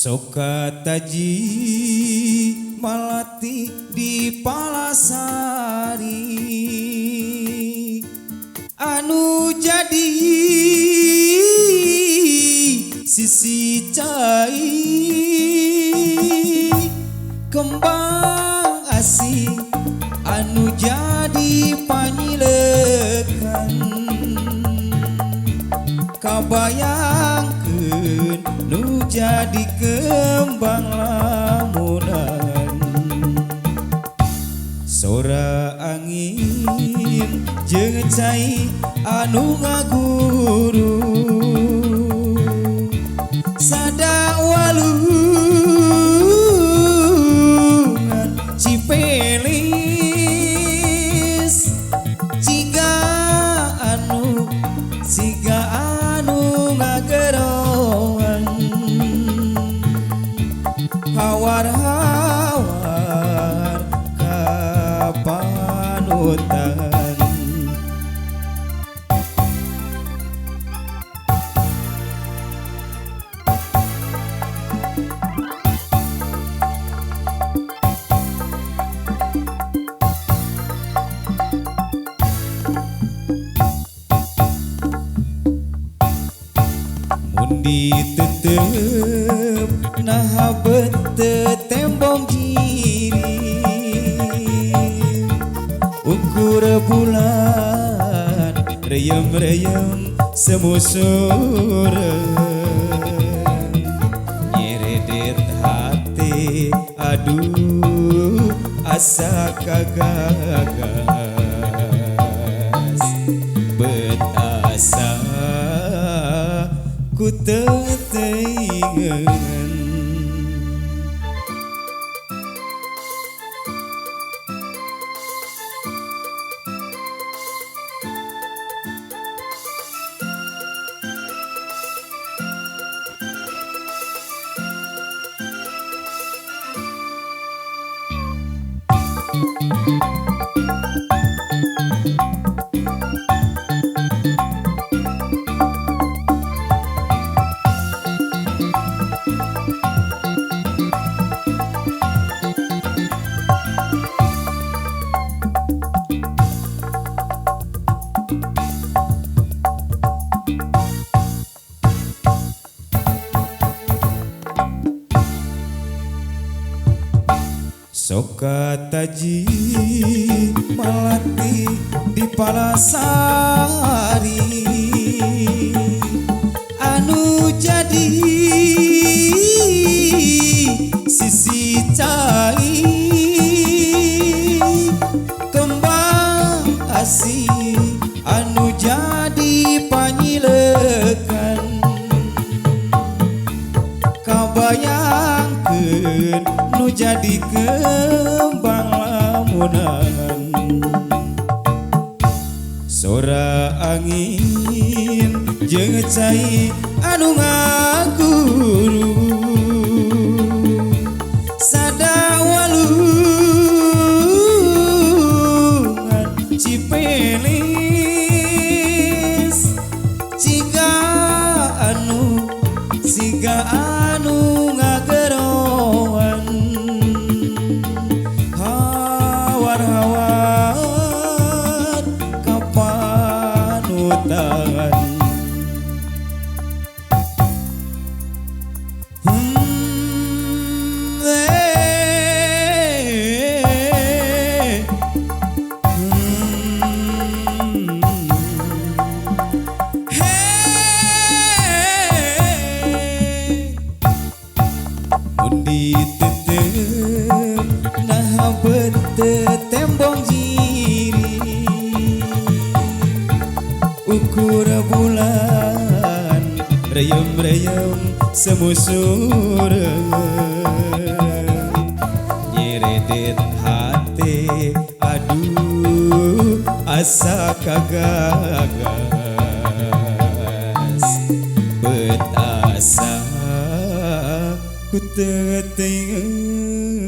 Soka taji malati di Palasari anu jadi sisi cai kembang asih anu jadi panyilekan kabayangkeun nu jadi kembang lamunan sora angin jeung cai anu ngaguru sada walungan cipelis ciga anu ngageroan hawar-hawar kapanutan ditetep nah bete tembong kiri ukur bulan reyem-reyem semusur nyeredet hati aduh asa kagagas betasa ku teteingan Soka taji malati di Palasari anu jadi sisi cai kembang asih anu jadi panyilekan kabayangkeun nu jadi kembang lamunan sora angin jeung cai anu ngaguru sada walungan cipelis ciga anu ngageroan hawar-hawar kapanutan breyem semusureng nyeredet hati aduh asa kagagas betasa ku teu teuing